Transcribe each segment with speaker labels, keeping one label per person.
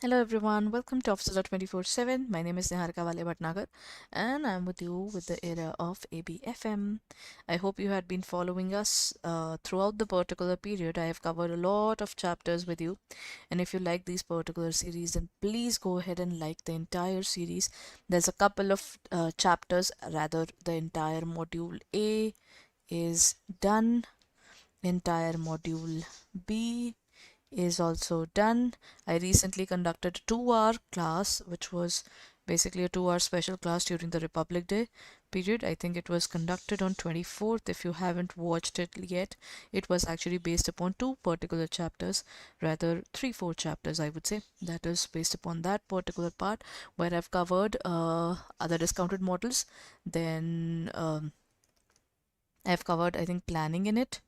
Speaker 1: Hello everyone, welcome to Officer 24/7. My name is Niharika Wale Bhatnagar and I'm with you with the era of ABFM. I hope you had been following us throughout the particular period. I have covered a lot of chapters with you, and if you like these particular series, then please go ahead and like the entire series. There's a couple of chapters, rather, the entire module A is done, entire module B is also done. I recently conducted a 2-hour class, which was basically a 2-hour special class during the Republic Day period. I think it was conducted on 24th. If you haven't watched it yet, it was actually based upon two particular chapters, rather 3-4 chapters, I would say. That is based upon that particular part where I've covered other discounted models. Then I've covered, I think, planning in it,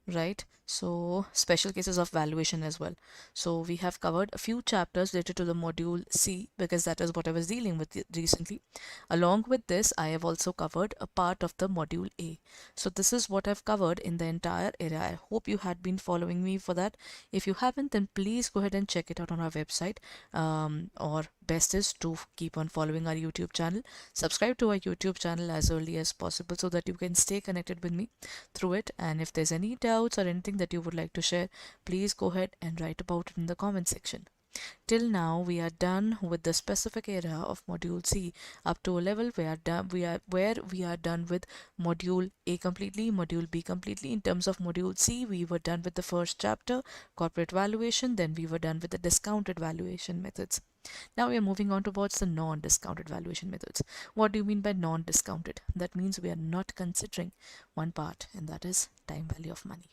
Speaker 1: right? So special cases of valuation as well. So we have covered a few chapters related to the module C because that is what I was dealing with recently. Along with this, I have also covered a part of the module A. So this is what I've covered in the entire area. I hope you had been following me for that. If you haven't, then please go ahead and check it out on our website. Or best is to keep on following our YouTube channel. Subscribe to our YouTube channel as early as possible so that you can stay connected with me through it. And if there's any doubts or anything that you would like to share, please go ahead and write about it in the comment section. Till now, we are done with the specific area of Module C up to a level where we are done with Module A completely, Module B completely. In terms of Module C, we were done with the first chapter, corporate valuation. Then we were done with the discounted valuation methods. Now we are moving on towards the non-discounted valuation methods. What do you mean by non-discounted? That means we are not considering one part, and that is time value of money.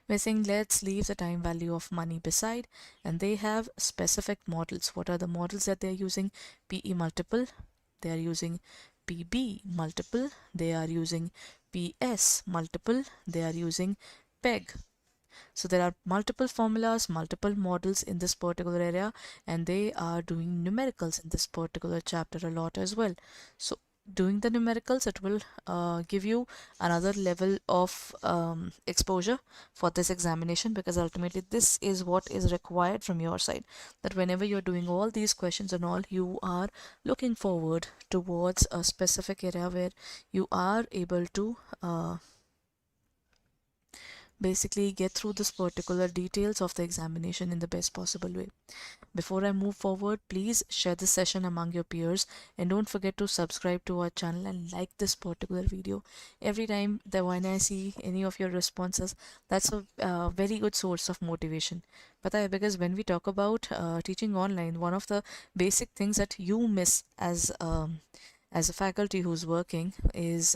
Speaker 1: We're saying let's leave the time value of money beside, and they have specific models. What are the models that they're using? PE multiple, they are using PB multiple, they are using PS multiple, they are using PEG. So there are multiple formulas, multiple models in this particular area, and they are doing numericals in this particular chapter a lot as well. So doing the numericals, it will give you another level of exposure for this examination, because ultimately this is what is required from your side, that whenever you're doing all these questions and all, you are looking forward towards a specific area where you are able to basically get through this particular details of the examination in the best possible way. Before I move forward, please share this session among your peers, and don't forget to subscribe to our channel and like this particular video. Every time that when I see any of your responses, that's a very good source of motivation. Because when we talk about teaching online, one of the basic things that you miss as a faculty who's working is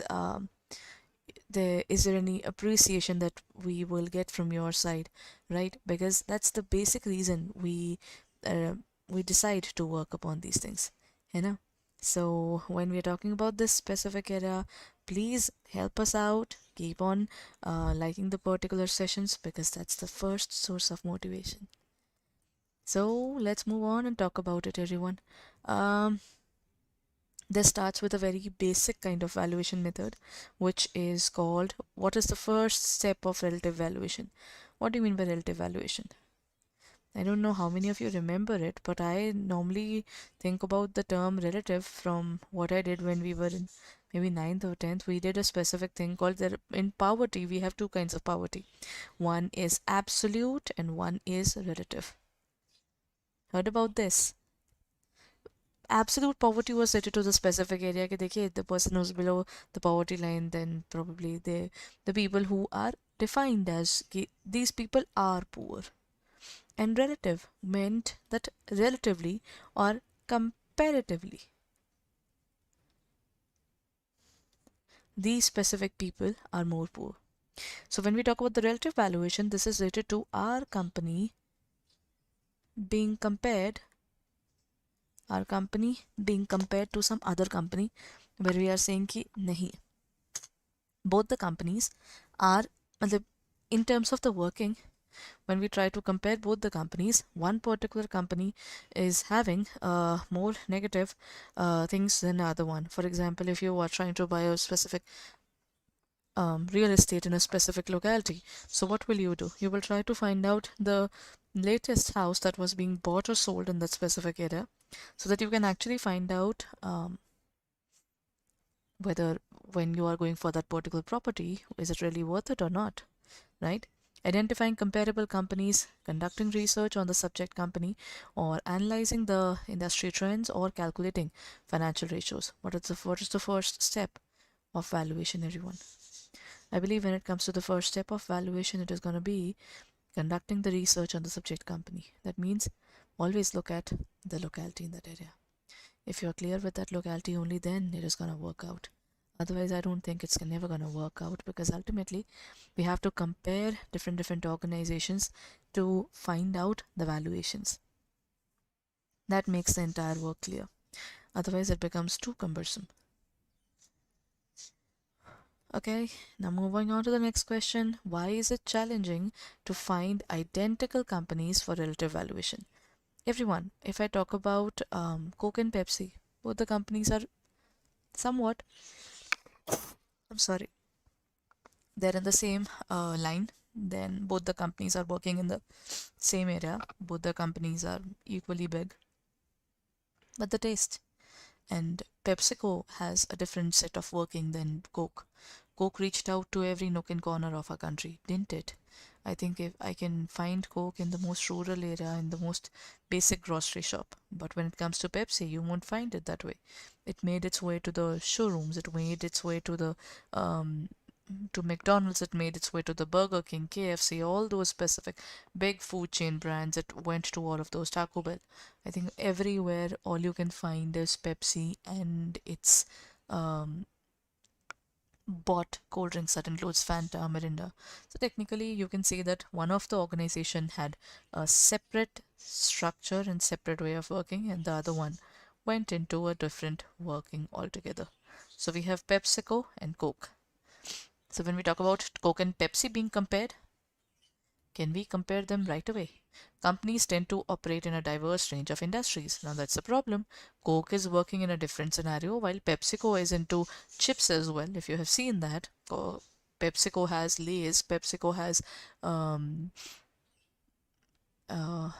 Speaker 1: is there any appreciation that we will get from your side, right? Because that's the basic reason uh, we decide to work upon these things, you know. So when we're talking about this specific area, please help us out, keep on liking the particular sessions, because that's the first source of motivation. So let's move on and talk about it, everyone. This starts with a very basic kind of valuation method, which is called, what is the first step of relative valuation? What do you mean by relative valuation? I don't know how many of you remember it, but I normally think about the term relative from what I did when we were in maybe 9th or 10th. We did a specific thing called, that in poverty, we have two kinds of poverty. One is absolute and one is relative. Heard about this? Absolute poverty was related to the specific area कि देखिए, the person who's below the poverty line, then probably the people who are defined as कि these people are poor. And relative meant that relatively or comparatively these specific people are more poor. So when we talk about the relative valuation, this is related to our company being compared to some other company, where we are saying कि नहीं, both the companies are, in terms of the working, when we try to compare both the companies, one particular company is having more negative things than the other one. For example, if you are trying to buy a specific real estate in a specific locality, so what will you do? You will try to find out the latest house that was being bought or sold in that specific area, so that you can actually find out whether when you are going for that particular property, is it really worth it or not, right? Identifying comparable companies, conducting research on the subject company, or analyzing the industry trends, or calculating financial ratios. What is the first step of valuation, everyone? I believe when it comes to the first step of valuation, it is going to be conducting the research on the subject company. That means always look at the locality in that area. If you're clear with that locality, only then it is going to work out. Otherwise, I don't think it's never going to work out, because ultimately we have to compare different organizations to find out the valuations. That makes the entire work clear. Otherwise, it becomes too cumbersome. Okay, now moving on to the next question. Why is it challenging to find identical companies for relative valuation? Everyone, if I talk about Coke and Pepsi, both the companies are somewhat, I'm sorry, they're in the same line. Then both the companies are working in the same area. Both the companies are equally big. But the taste, and PepsiCo has a different set of working than Coke. Coke reached out to every nook and corner of our country, didn't it? I think if I can find Coke in the most rural area, in the most basic grocery shop. But when it comes to Pepsi, you won't find it that way. It made its way to the showrooms, it made its way to the to McDonald's, it made its way to the Burger King, KFC, all those specific big food chain brands. It went to all of those, Taco Bell. I think everywhere all you can find is Pepsi and its um, bought cold drinks that includes Fanta, Mirinda. So technically, you can say that one of the organization had a separate structure and separate way of working, and the other one went into a different working altogether. So we have PepsiCo and Coke. So when we talk about Coke and Pepsi being compared, can we compare them right away? Companies tend to operate in a diverse range of industries. Now that's the problem. Coke is working in a different scenario, while PepsiCo is into chips as well. If you have seen that, PepsiCo has Lay's, PepsiCo has um, uh,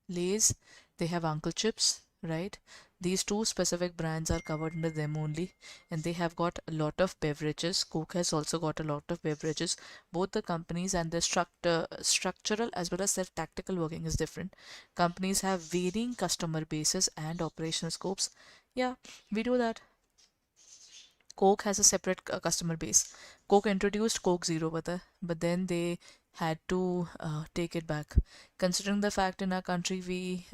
Speaker 1: Lay's, they have Uncle Chips, right? These two specific brands are covered under them only, and they have got a lot of beverages. Coke has also got a lot of beverages. Both the companies and their structural as well as their tactical working is different. Companies have varying customer bases and operational scopes. Yeah, we do that. Coke has a separate customer base. Coke introduced Coke Zero, but then they had to take it back. Considering the fact in our country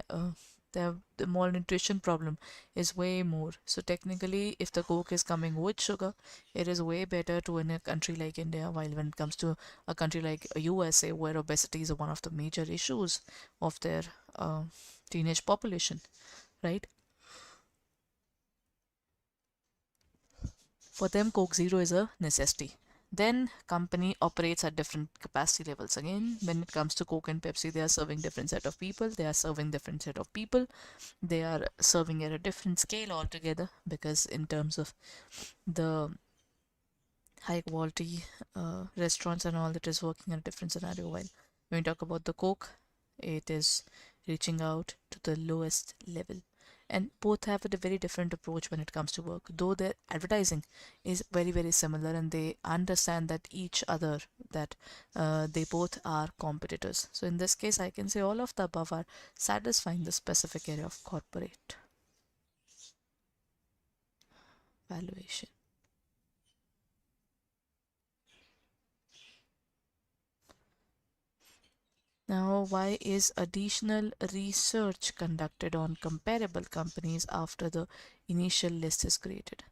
Speaker 1: the malnutrition problem is way more. So technically, if the Coke is coming with sugar, it is way better to in a country like India. While when it comes to a country like USA, where obesity is one of the major issues of their uh, teenage population, right? For them, Coke Zero is a necessity. Then company operates at different capacity levels. Again, when it comes to Coke and Pepsi, they are serving different set of people. They are serving different set of people. They are serving at a different scale altogether, because in terms of the high quality restaurants and all, that is working in a different scenario. While when we talk about the Coke, it is reaching out to the lowest level, and both have a very different approach when it comes to work, though their advertising is very similar, and they understand that each other, that they both are competitors. So in this case, I can say all of the above are satisfying the specific area of corporate valuation. Now, why is additional research conducted on comparable companies after the initial list is created?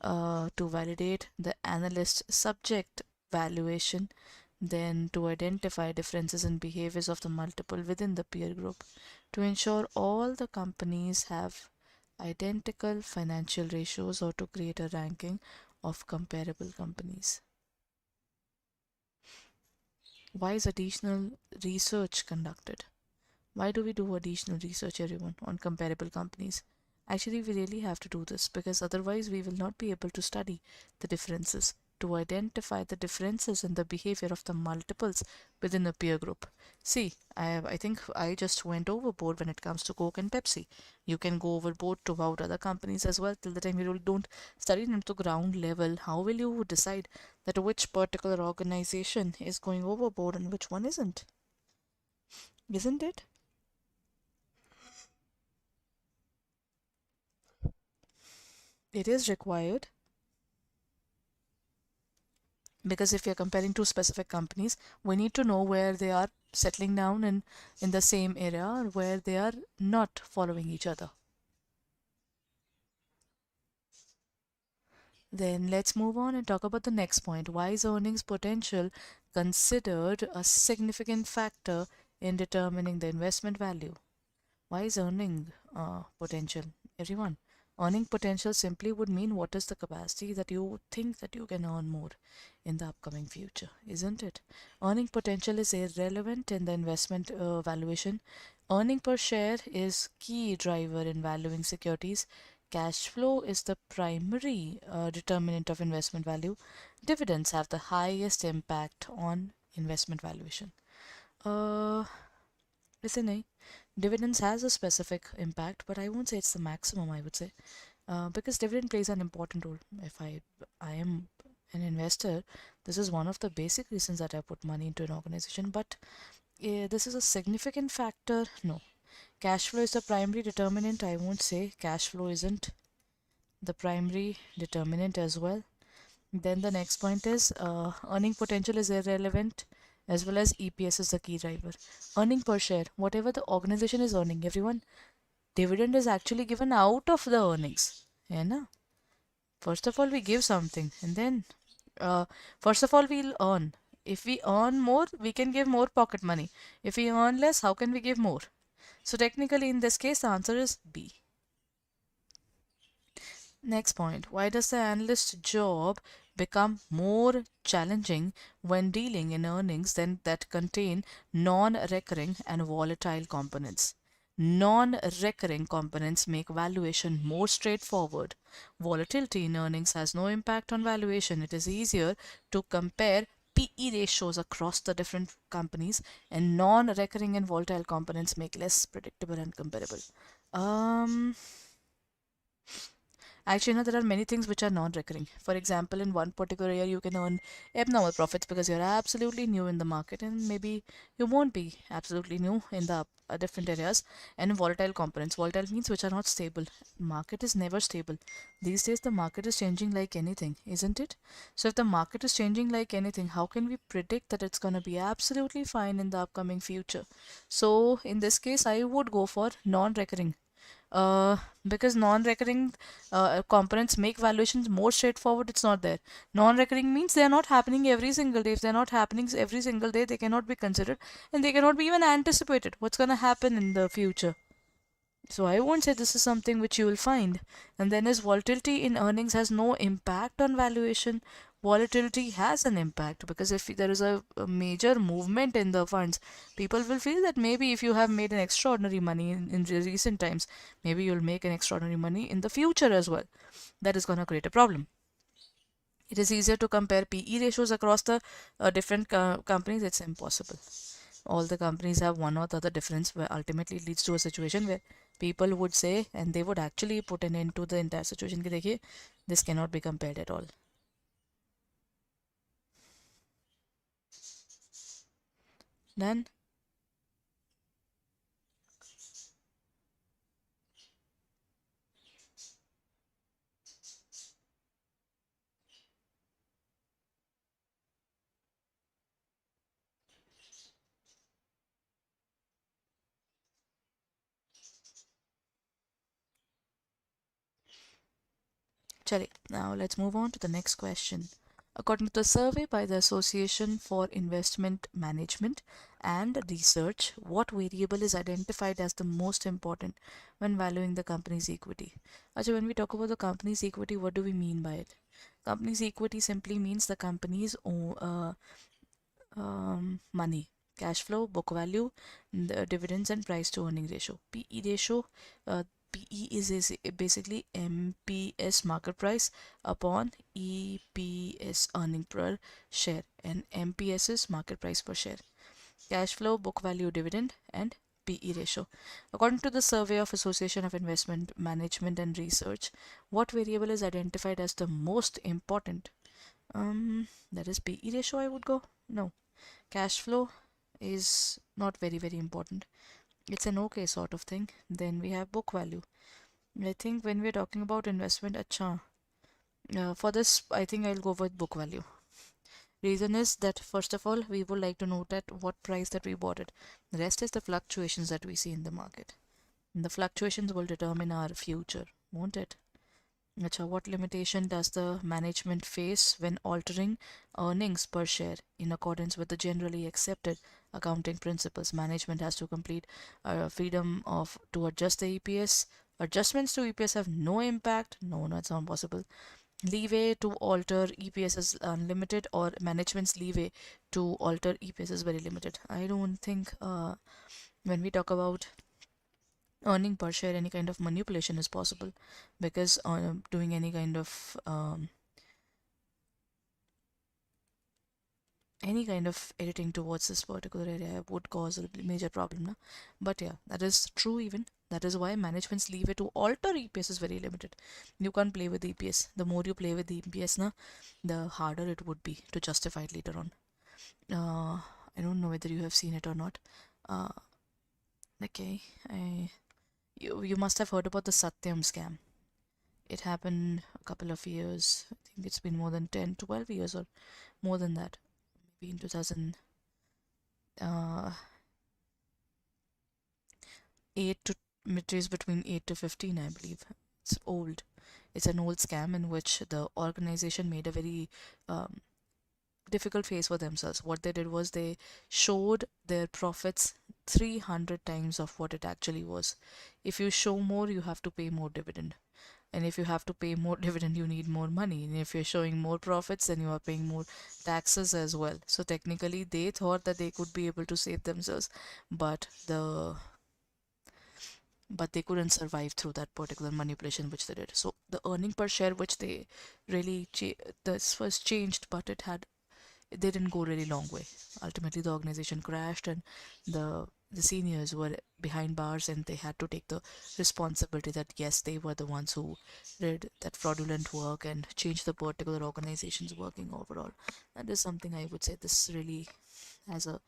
Speaker 1: To validate the analyst's subject valuation, then to identify differences in behaviors of the multiple within the peer group, to ensure all the companies have identical financial ratios, or to create a ranking of comparable companies. Why is additional research conducted? Why do we do additional research, everyone, on comparable companies? Actually, we really have to do this, because otherwise we will not be able to study the differences. to identify the differences in the behavior of the multiples within a peer group. See, I think I just went overboard when it comes to Coke and Pepsi. You can go overboard to about other companies as well. Till the time you don't study them to ground level, how will you decide that which particular organization is going overboard and which one isn't? Isn't it? It is required, because if you're comparing two specific companies, we need to know where they are settling down in the same area or where they are not following each other. Then let's move on and talk about the next point. Why is earnings potential considered a significant factor in determining the investment value? Why is earning potential? Everyone, earning potential simply would mean what is the capacity that you think that you can earn more in the upcoming future, isn't it? Earning potential is irrelevant in the investment valuation. Earning per share is key driver in valuing securities. Cash flow is the primary determinant of investment value. Dividends have the highest impact on investment valuation. Uh, वैसे नहीं, dividends has a specific impact, but I won't say it's the maximum, I would say, because dividend plays an important role. If I am an investor, this is one of the basic reasons that I put money into an organization. But this is a significant factor. No, cash flow is the primary determinant. I won't say cash flow isn't the primary determinant as well. Then the next point is earning potential is irrelevant, as well as EPS is the key driver. Earning per share, whatever the organization is earning, everyone, dividend is actually given out of the earnings. Yeah, na? First of all, we give something, and then first of all, we'll earn. If we earn more, we can give more pocket money. If we earn less, how can we give more? So technically, in this case, the answer is B. Next point. Why does the analyst job become more challenging when dealing in earnings that contain non-recurring and volatile components? Non-recurring components make valuation more straightforward. Volatility in earnings has no impact on valuation. It is easier to compare PE ratios across the different companies, and non-recurring and volatile components make less predictable and comparable. Um, Actually, there are many things which are non-recurring. For example, in one particular year, you can earn abnormal profits because you're absolutely new in the market, and maybe you won't be absolutely new in the different areas. And volatile components. Volatile means which are not stable. Market is never stable. These days, the market is changing like anything, isn't it? So if the market is changing like anything, how can we predict that it's going to be absolutely fine in the upcoming future? So in this case, I would go for non-recurring, uh, because non-recurring components make valuations more straightforward. It's not there. Non-recurring means they are not happening every single day. If they're not happening every single day, they cannot be considered, and they cannot be even anticipated what's going to happen in the future. So I won't say this is something which you will find. And then is volatility in earnings has no impact on valuation. Volatility has an impact, because if there is a major movement in the funds, people will feel that maybe if you have made an extraordinary money in recent times, maybe you'll make an extraordinary money in the future as well. That is going to create a problem. It is easier to compare PE ratios across the different companies. It's impossible. All the companies have one or the other difference, where ultimately it leads to a situation where people would say, and they would actually put an end to the entire situation, कि देखिए, this cannot be compared at all. Done. Chale, now let's move on to the next question. According to the survey by the Association for Investment Management and Research, what variable is identified as the most important when valuing the company's equity? Actually, when we talk about the company's equity, what do we mean by it? Company's equity simply means the company's money, cash flow, book value, the dividends, and price to earning ratio. PE ratio, PE is basically MPS market price upon EPS earning per share, and MPS is market price per share. Cash flow, book value, dividend, and PE ratio. According to the survey of Association of Investment Management and Research, what variable is identified as the most important? That is PE ratio, I would go. No. Cash flow is not very important. It's an okay sort of thing. Then we have book value. I think when we're talking about investment, for this, I think I'll go with book value. Reason is that first of all, we would like to note at what price that we bought it. The rest is the fluctuations that we see in the market. And the fluctuations will determine our future, won't it? What limitation does the management face when altering earnings per share in accordance with the generally accepted accounting principles? Management has to complete freedom of to adjust the EPS. Adjustments to EPS have no impact. No, that's not possible. Leeway to alter EPS is unlimited, or management's leeway to alter EPS is very limited. I don't think when we talk about earning per share, any kind of manipulation is possible, because doing any kind of editing towards this particular area would cause a major problem, na? But yeah, that is true. Even that is why management's leeway to alter EPS is very limited. You can't play with EPS. The more you play with the EPS, na, the harder it would be to justify it later on. I don't know whether you have seen it or not. uh, okay, you must have heard about the Satyam scam. It happened a couple of years. I think it's been more than 10, 12 years or more than that. Maybe in 2008 to, it is between 8 to 15, I believe. It's old. It's an old scam in which the organization made a very difficult phase for themselves. What they did was they showed their profits 300 times of what it actually was. If you show more, you have to pay more dividend. And if you have to pay more dividend, you need more money. And if you're showing more profits, then you are paying more taxes as well. So technically, they thought that they could be able to save themselves, but they couldn't survive through that particular manipulation which they did. So the earning per share, which they really this was changed, but they didn't go really long way. Ultimately, the organization crashed, and the seniors were behind bars, and they had to take the responsibility that yes, they were the ones who did that fraudulent work and changed the particular organization's working overall. That is something I would say this really has a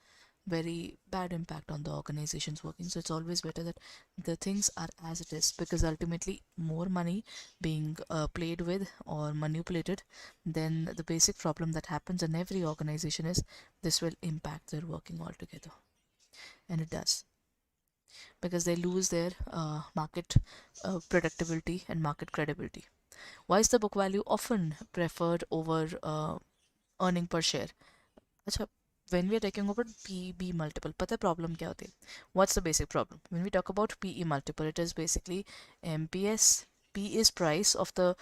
Speaker 1: very bad impact on the organization's working. So it's always better that the things are as it is, because ultimately more money being played with or manipulated, then the basic problem that happens in every organization is this will impact their working altogether. And it does, because they lose their market predictability and market credibility. Why is the book value often preferred over earning per share? अच्छा, when we are talking about PB multiple, पता है problem क्या होती है? What's the basic problem? When we talk about PE multiple, it is basically MPS. P is price of the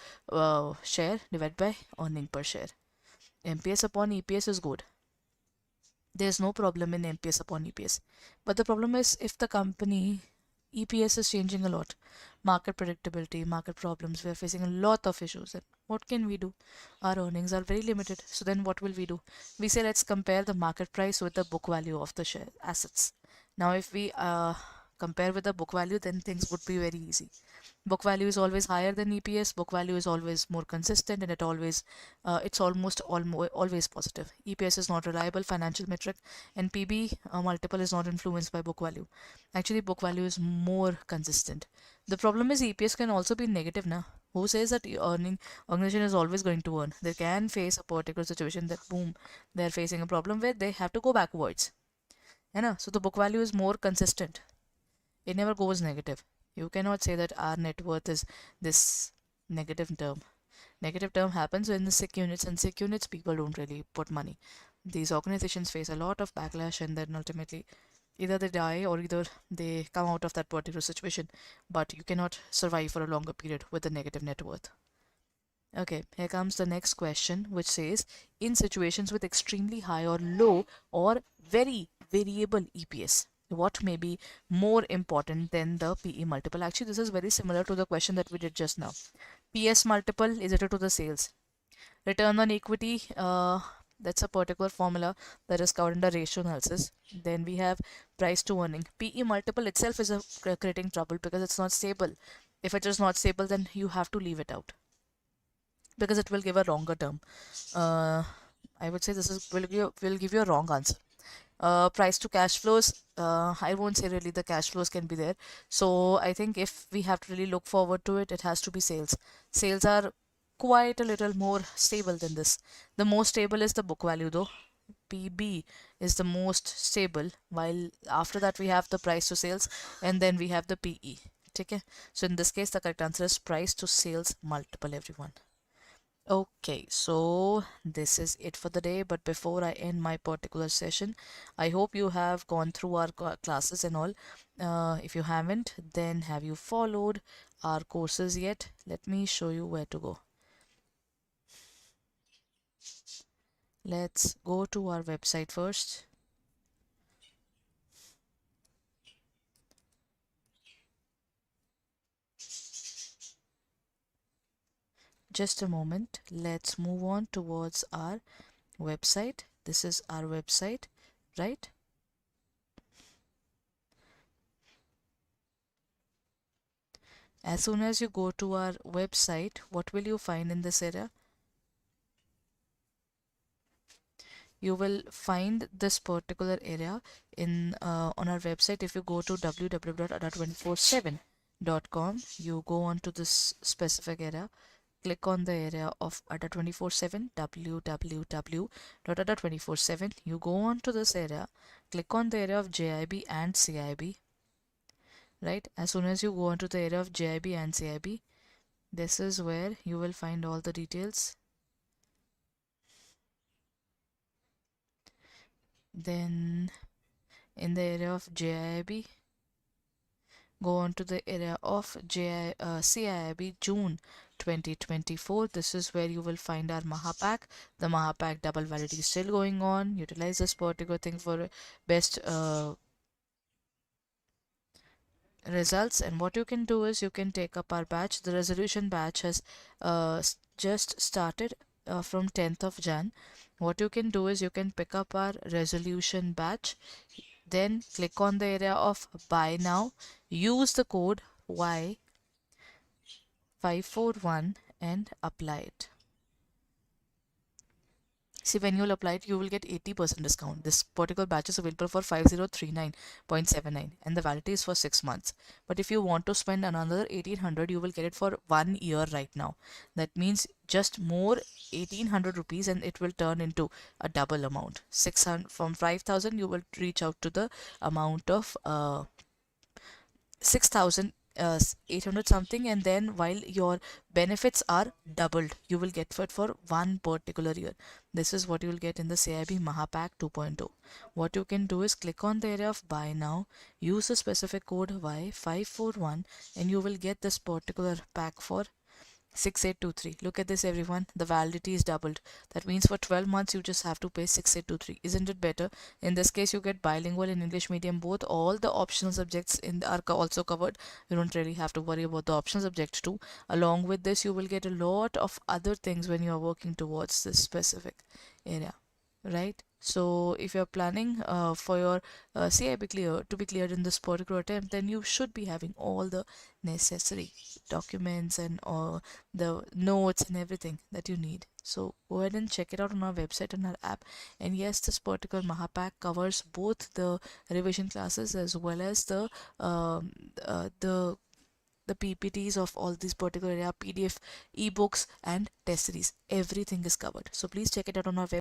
Speaker 1: share divided by earning per share. MPS upon EPS is good. There's no problem in MPS upon EPS. But the problem is if the company EPS is changing a lot, market predictability, market problems, we're facing a lot of issues. And what can we do? Our earnings are very limited. So then what will we do? We say let's compare the market price with the book value of the share assets. Now if we compare with the book value, then things would be very easy. Book value is always higher than EPS. Book value is always more consistent, and it's almost always positive. EPS is not reliable financial metric, and PB multiple is not influenced by book value. Actually, book value is more consistent. The problem is EPS can also be negative now. Who says that earning organization is always going to earn? They can face a particular situation that boom, they're facing a problem where they have to go backwards. So the book value is more consistent. It never goes negative. You cannot say that our net worth is this negative term. Negative term happens when the sick units, and sick units people don't really put money. These organizations face a lot of backlash, and then ultimately either they die or either they come out of that particular situation. But you cannot survive for a longer period with a negative net worth. Okay, here comes the next question, which says in situations with extremely high or low or very variable EPS. what may be more important than the PE multiple? Actually, this is very similar to the question that we did just now. PS multiple is equal to the sales. Return on equity, that's a particular formula that is covered under ratio analysis. Then we have price to earning. PE multiple itself is creating trouble because it's not stable. If it is not stable, then you have to leave it out because it will give a longer term. Uh, I would say this is will give you a wrong answer. Price to cash flows, I won't say really the cash flows can be there. So I think if we have to really look forward to it, it has to be sales. Sales are quite a little more stable than this. The most stable is the book value though. PB is the most stable, while after that we have the price to sales, and then we have the PE. Okay, so in this case the correct answer is price to sales multiple, everyone. Okay, so this is it for the day. But before I end my particular session, I hope you have gone through our classes and all. If you haven't, then have you followed our courses yet? Let me show you where to go. Let's go to our website first. Just a moment. Let's move on towards our website. This is our website, right? As soon as you go to our website, what will you find in this area? You will find this particular area in on our website. If you go to www.adda247.com, you go on to this specific area, click on the area of Adda247, www.adda247. You go on to this area, click on the area of JIB and CIB, right? As soon as you go on to the area of JIB and CIB, this is where you will find all the details. Then in the area of JIB, go on to the area of CAIIB June 2024. This is where you will find our Mahapack. The Mahapack double validity is still going on. Utilize this particular thing for best results. And what you can do is you can take up our batch. The resolution batch has just started from 10th of Jan. What you can do is you can pick up our resolution batch, then click on the area of buy now, use the code Y541 and apply it. See, when you'll apply it, you will get 80% discount. This particular batch is available for 5039.79 and the validity is for 6 months. But if you want to spend another 1800, you will get it for 1 year right now. That means just more 1800 rupees and it will turn into a double amount. 600 from 5000 you will reach out to the amount of 6,800 something, and then while your benefits are doubled, you will get it for one particular year. This is what you will get in the CIB Mahapack 2.0. What you can do is click on the area of buy now, use the specific code Y541, and you will get this particular pack for 6823. Look at this, everyone. The validity is doubled. That means for 12 months you just have to pay 6823. Isn't it better? In this case, you get bilingual and English medium both. All the optional subjects are also covered. You don't really have to worry about the optional subjects too. Along with this, you will get a lot of other things when you are working towards this specific area, right? So if you're planning for your CIB to be cleared in this particular attempt, then you should be having all the necessary documents and the notes and everything that you need. So go ahead and check it out on our website and our app. And yes, this particular Mahapack covers both the revision classes as well as um, uh, the the PPTs of all these particular area, PDF, ebooks, and test series. Everything is covered. So please check it out on our website.